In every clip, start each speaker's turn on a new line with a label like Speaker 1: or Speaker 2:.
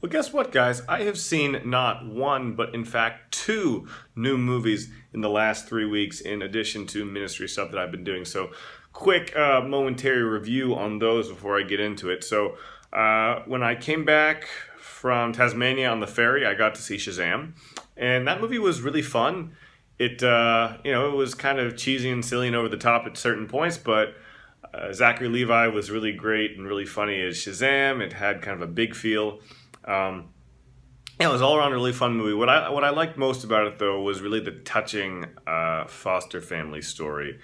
Speaker 1: Well, guess what, guys? I have seen not one, but in fact two new movies in the last 3 weeks, in addition to ministry stuff that I've been doing. So, quick momentary review on those before I get into it. So, when I came back from Tasmania on the ferry, I got to see Shazam, and that movie was really fun. It was kind of cheesy and silly and over the top at certain points, but Zachary Levi was really great and really funny as Shazam. It had kind of a big feel. Um, yeah, it was all around a really fun movie. What I liked most about it, though, was really the touching foster family story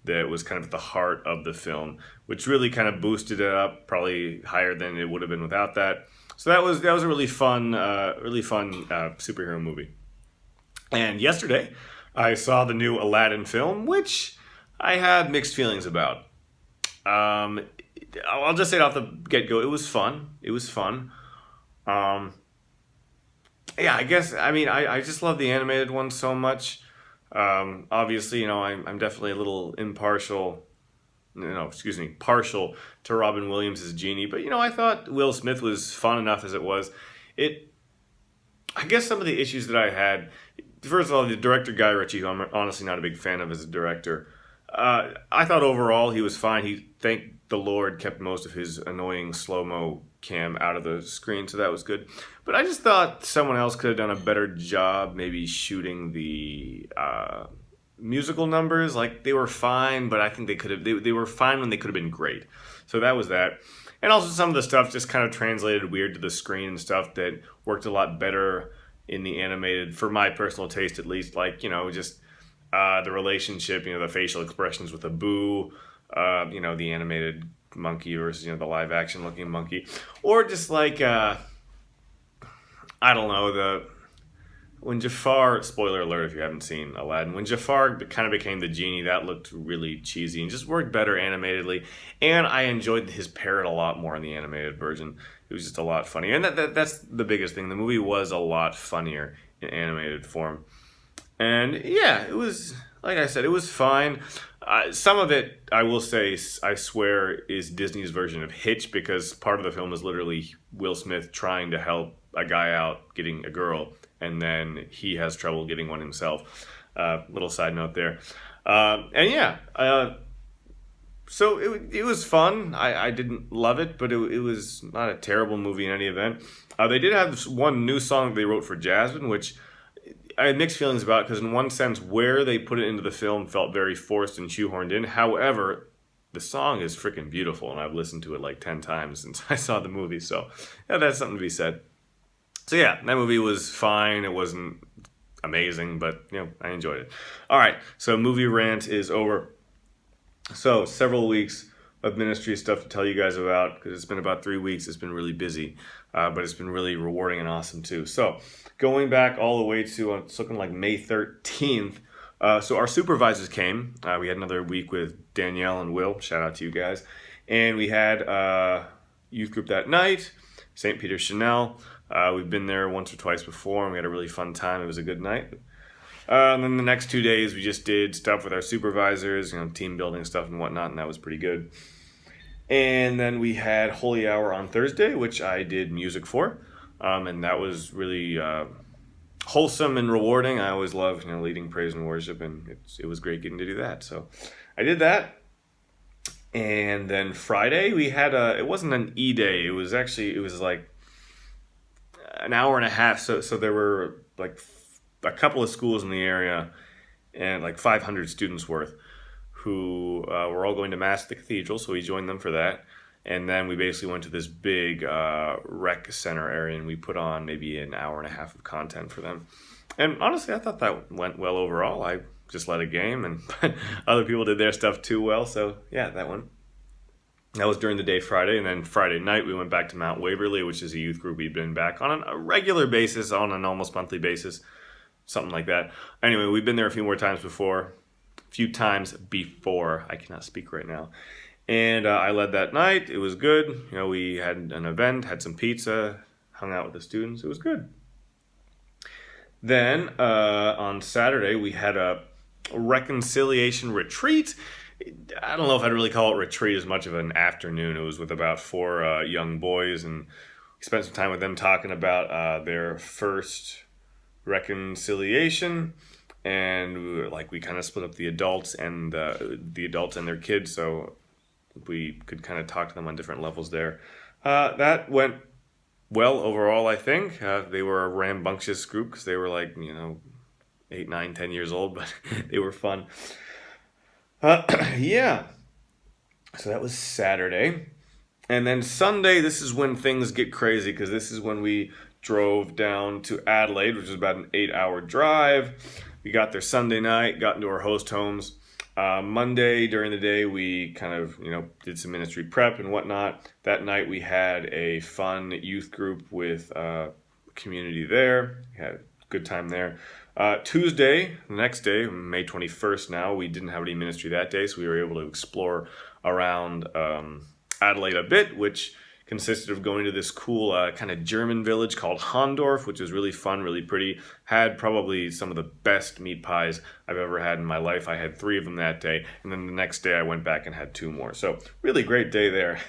Speaker 1: that was kind of at the heart of the film, which really kind of boosted it up, probably higher than it would have been without that. So that was a really fun superhero movie. And yesterday, I saw the new Aladdin film, which I had mixed feelings about. Um, I'll just say it off the get go. It was fun. It was fun. Um, yeah, I guess. I mean, I just love the animated one so much. Obviously, I'm definitely a little impartial. No, excuse me, partial to Robin Williams as Genie. But I thought Will Smith was fun enough as it was. It. I guess some of the issues that I had. First of all, the director Guy Ritchie, who I'm honestly not a big fan of as a director. I thought overall he was fine. He, thank the Lord, kept most of his annoying slow-mo cam out of the screen, so that was good. But I just thought someone else could have done a better job maybe shooting the musical numbers. Like, they were fine, but I think they were fine when they could have been great. So that was that. And also some of the stuff just kind of translated weird to the screen and stuff that worked a lot better in the animated, for my personal taste at least. Like, just the relationship, the facial expressions with Abu, the animated monkey versus, the live action looking monkey. Or just like, I don't know, when Jafar, spoiler alert if you haven't seen Aladdin, when Jafar kind of became the genie, that looked really cheesy and just worked better animatedly. And I enjoyed his parrot a lot more in the animated version. It was just a lot funnier. And that's the biggest thing. The movie was a lot funnier in animated form. And yeah, it was, like I said, it was fine. Some of it, I will say, I swear, is Disney's version of Hitch, because part of the film is literally Will Smith trying to help a guy out getting a girl, and then he has trouble getting one himself. Little side note there. And yeah, so it was fun. I didn't love it, but it was not a terrible movie in any event. They did have this one new song that they wrote for Jasmine, which I had mixed feelings about, because in one sense, where they put it into the film felt very forced and shoehorned in. However, the song is freaking beautiful, and I've listened to it like 10 times since I saw the movie. So yeah, that's something to be said. So yeah, that movie was fine. It wasn't amazing, but I enjoyed it. All right, so movie rant is over. So several weeks of ministry stuff to tell you guys about, because it's been about 3 weeks. It's been really busy, but it's been really rewarding and awesome too. So going back all the way to, it's looking like May 13th. So our supervisors came. We had another week with Danielle and Will. Shout out to you guys. And we had youth group that night, St. Peter Chanel. We've been there once or twice before, and we had a really fun time. It was a good night. And then the next 2 days, we just did stuff with our supervisors, team building stuff and whatnot, and that was pretty good. And then we had Holy Hour on Thursday, which I did music for, and that was really wholesome and rewarding. I always love, leading praise and worship, and it was great getting to do that. So I did that. And then Friday, we had it wasn't an E-Day. It was like an hour and a half. So there were like a couple of schools in the area and like 500 students worth who were all going to Mass at the cathedral, so we joined them for that. And then we basically went to this big rec center area, and we put on maybe an hour and a half of content for them. And honestly, I thought that went well overall. I just led a game, and other people did their stuff too well, so yeah, that was during the day Friday. And then Friday night, we went back to Mount Waverly, which is a youth group we've been back on a regular basis, on an almost monthly basis, something like that. Anyway, we've been there a few times before. I cannot speak right now. And I led that night. It was good. We had an event, had some pizza, hung out with the students. It was good. Then on Saturday, we had a reconciliation retreat. I don't know if I'd really call it retreat as much of an afternoon. It was with about 4 young boys, and spent some time with them talking about their first reconciliation, and we kind of split up the adults and their kids, so we could kind of talk to them on different levels there. That went well overall, I think. They were a rambunctious group because they were 8, 9, 10 years old, but they were fun. Yeah. So that was Saturday. And then Sunday, this is when things get crazy because this is when we drove down to Adelaide, which was about an 8-hour drive. We got there Sunday night, got into our host homes. Monday during the day, we kind of, did some ministry prep and whatnot. That night we had a fun youth group with community there. We had a good time there. Tuesday, the next day, May 21st now, we didn't have any ministry that day, so we were able to explore around Adelaide a bit, which consisted of going to this cool kind of German village called Hondorf, which was really fun, really pretty. Had probably some of the best meat pies I've ever had in my life. I had 3 of them that day, and then the next day I went back and had 2 more. So really great day there.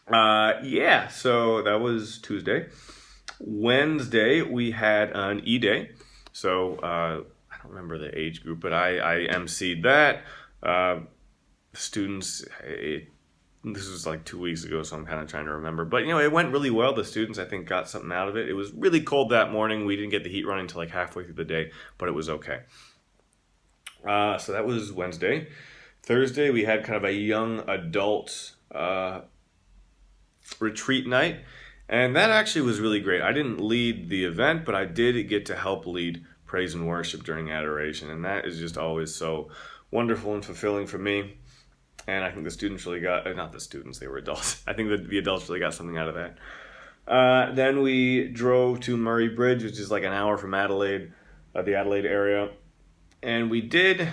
Speaker 1: Yeah, so that was Tuesday. Wednesday, we had an E-Day. So I don't remember the age group, but I emceed that. Students, this was 2 weeks ago, so I'm kind of trying to remember. But, it went really well. The students, I think, got something out of it. It was really cold that morning. We didn't get the heat running until halfway through the day, but it was okay. So that was Wednesday. Thursday, we had kind of a young adult retreat night. And that actually was really great. I didn't lead the event, but I did get to help lead praise and worship during adoration. And that is just always so wonderful and fulfilling for me. And I think the students really got, not the students, they were adults. I think that the adults really got something out of that. Then we drove to Murray Bridge, which is an hour from Adelaide, the Adelaide area. And we did,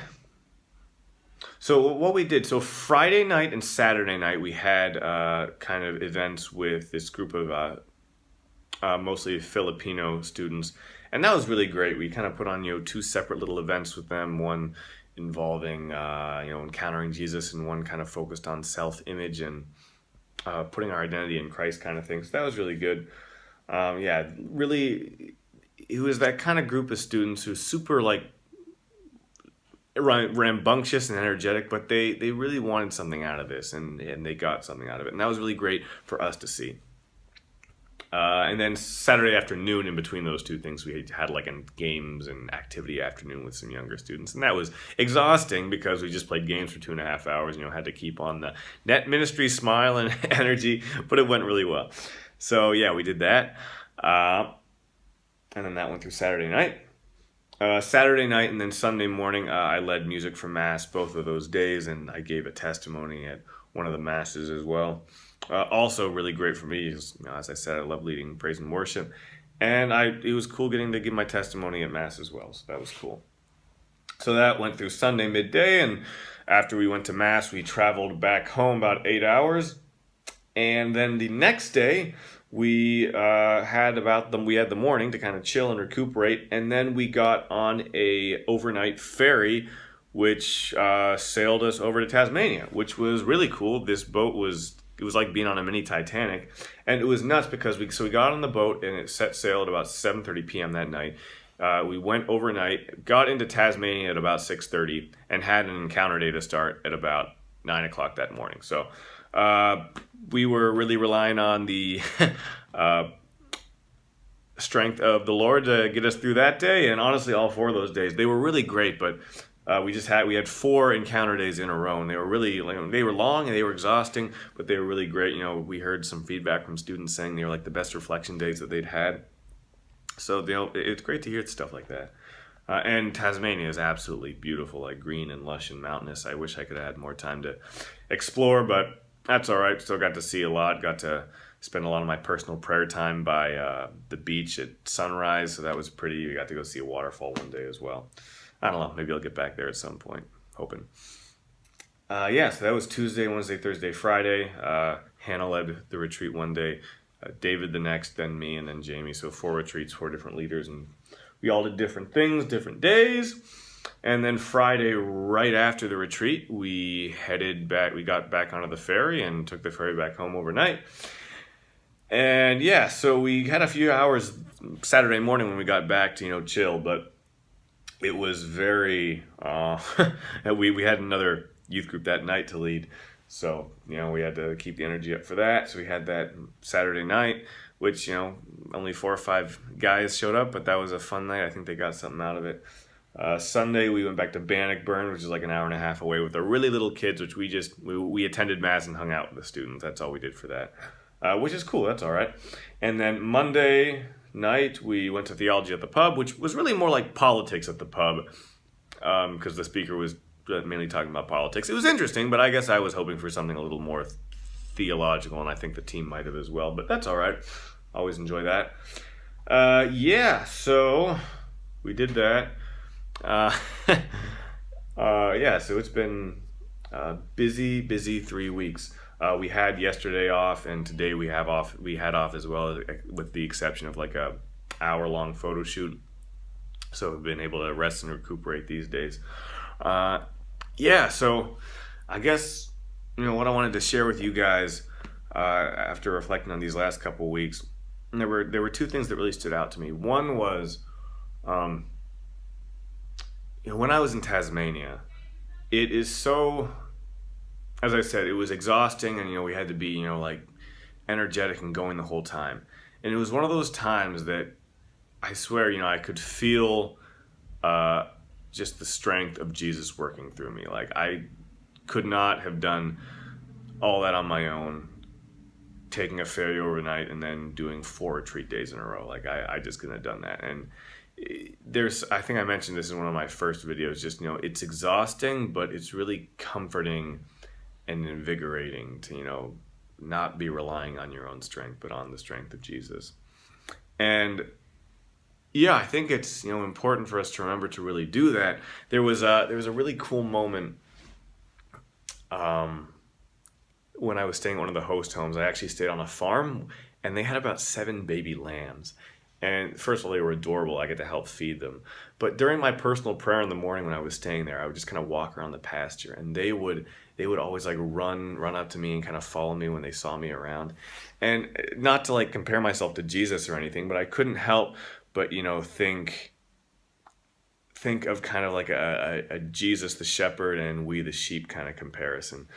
Speaker 1: so Friday night and Saturday night, we had kind of events with this group of mostly Filipino students. And that was really great. We kind of put on, 2 separate little events with them, one involving, encountering Jesus, and one kind of focused on self-image and putting our identity in Christ kind of thing. So that was really good. Really, it was that kind of group of students who's super, rambunctious and energetic, but they really wanted something out of this, and they got something out of it. And that was really great for us to see. And then Saturday afternoon, in between those 2 things, we had a games and activity afternoon with some younger students. And that was exhausting because we just played games for 2.5 hours, had to keep on the net ministry smile and energy, but it went really well. So yeah, we did that. And then that went through Saturday night. Saturday night and then Sunday morning, I led music for Mass both of those days, and I gave a testimony at one of the Masses as well. Also really great for me, as I said, I love leading praise and worship, and it was cool getting to give my testimony at Mass as well, so that was cool. So that went through Sunday midday, and after we went to Mass, we traveled back home about 8 hours, and then the next day, we had the morning to kind of chill and recuperate, and then we got on a overnight ferry, which sailed us over to Tasmania, which was really cool. This boat was like being on a mini Titanic, and it was nuts because we got on the boat and it set sail at about 7:30 p.m. that night. We went overnight, got into Tasmania at about 6:30, and had an encounter day to start at about 9 o'clock that morning. So we were really relying on the strength of the Lord to get us through that day, and honestly, all 4 of those days, they were really great, but we had 4 encounter days in a row, and they were really, they were long and they were exhausting, but they were really great. We heard some feedback from students saying they were the best reflection days that they'd had. So it's great to hear stuff like that. And Tasmania is absolutely beautiful, green and lush and mountainous. I wish I could have had more time to explore, but that's all right. Still got to see a lot. Got to spend a lot of my personal prayer time by the beach at sunrise, so that was pretty. We got to go see a waterfall one day as well. I don't know. Maybe I'll get back there at some point. Hoping. So that was Tuesday, Wednesday, Thursday, Friday. Hannah led the retreat one day. David the next, then me, and then Jamie. So 4 retreats, 4 different leaders, and we all did different things, different days. And then Friday, right after the retreat, we headed back. We got back onto the ferry and took the ferry back home overnight. And yeah, so we had a few hours Saturday morning when we got back to chill, but it was very. We had another youth group that night to lead, so we had to keep the energy up for that. So we had that Saturday night, which only 4 or 5 guys showed up, but that was a fun night. I think they got something out of it. Sunday we went back to Bannockburn, which is like an hour and a half away, with the really little kids, which we attended mass and hung out with the students. That's all we did for that, which is cool. That's all right. And then Monday night we went to theology at the pub, which was really more like politics at the pub, because the speaker was mainly talking about politics. It was interesting, but I guess I was hoping for something a little more theological, and I think the team might have as well. But that's all right. Always enjoy that. Yeah, so we did that. Yeah, so it's been busy 3 weeks. We had yesterday off, and today we have off. We had off as well, with the exception of like a hour-long photo shoot. So we've been able to rest and recuperate these days. Yeah, so I guess what I wanted to share with you guys after reflecting on these last couple of weeks. There were 2 things that really stood out to me. One was, when I was in Tasmania, it is so, as I said, it was exhausting, and we had to be like energetic and going the whole time. And it was one of those times that I swear I could feel just the strength of Jesus working through me. Like, I could not have done all that on my own, taking a ferry overnight and then doing 4 retreat days in a row. Like, I just couldn't have done that. And I think I mentioned this in one of my first videos, just it's exhausting, but it's really comforting and invigorating to not be relying on your own strength, but on the strength of Jesus. And yeah, I think it's important for us to remember to really do that. There was a really cool moment when I was staying at one of the host homes. I actually stayed on a farm, and they had about 7 baby lambs. And first of all, they were adorable. I get to help feed them. But during my personal prayer in the morning when I was staying there, I would just kind of walk around the pasture, and they would always like run up to me and kind of follow me when they saw me around. And not to like compare myself to Jesus or anything, but I couldn't help but think of kind of like a Jesus the shepherd and we the sheep kind of comparison.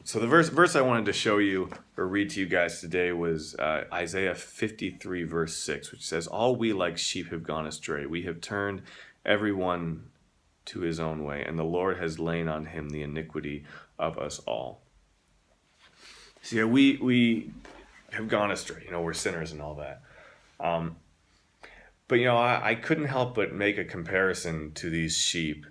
Speaker 1: So the verse I wanted to show you or read to you guys today was Isaiah 53 verse 6, which says, "All we like sheep have gone astray. We have turned everyone to his own way, and the Lord has laid on him the iniquity of us all." So yeah, we have gone astray. We're sinners and all that. But I couldn't help but make a comparison to these sheep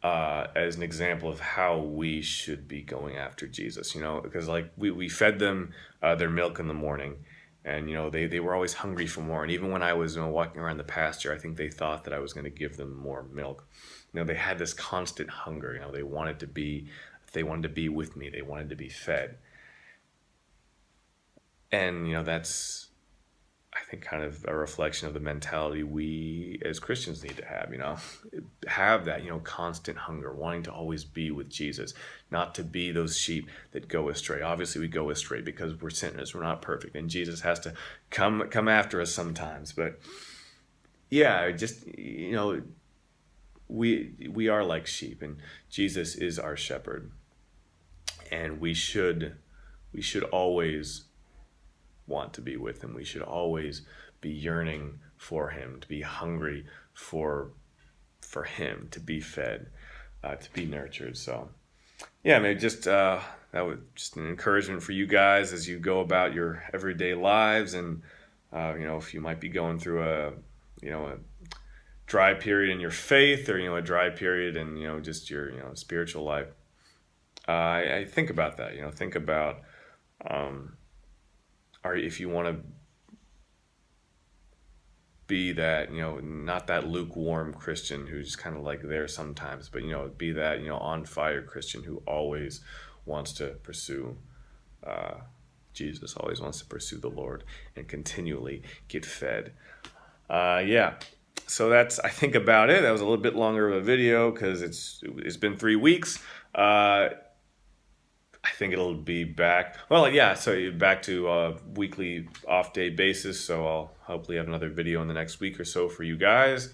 Speaker 1: as an example of how we should be going after Jesus. Because like we fed them their milk in the morning, and they were always hungry for more. And even when I was walking around the pasture, I think they thought that I was going to give them more milk. They had this constant hunger. They wanted to be with me. They wanted to be fed. And that's, I think, kind of a reflection of the mentality we as Christians need to have that, constant hunger, wanting to always be with Jesus, not to be those sheep that go astray. Obviously we go astray because we're sinners, we're not perfect, and Jesus has to come after us sometimes. But yeah, just, we are like sheep, and Jesus is our shepherd, and we should always want to be with him. We should always be yearning for him, to be hungry for him, to be fed, to be nurtured. So yeah, maybe just that was just an encouragement for you guys as you go about your everyday lives. And if you might be going through a dry period in your faith, or a dry period in just your spiritual life, I think about that. Think about or if you want to be that, not that lukewarm Christian who's just kind of like there sometimes, but, be that, on fire Christian who always wants to pursue Jesus, always wants to pursue the Lord and continually get fed. Yeah. So that's, I think, about it. That was a little bit longer of a video because it's been 3 weeks. I I think it'll be back. Well, yeah, so back to weekly off day basis. So I'll hopefully have another video in the next week or so for you guys.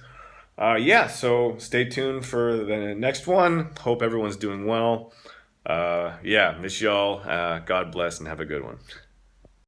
Speaker 1: Yeah, so stay tuned for the next one. Hope everyone's doing well. Yeah, miss y'all. God bless and have a good one.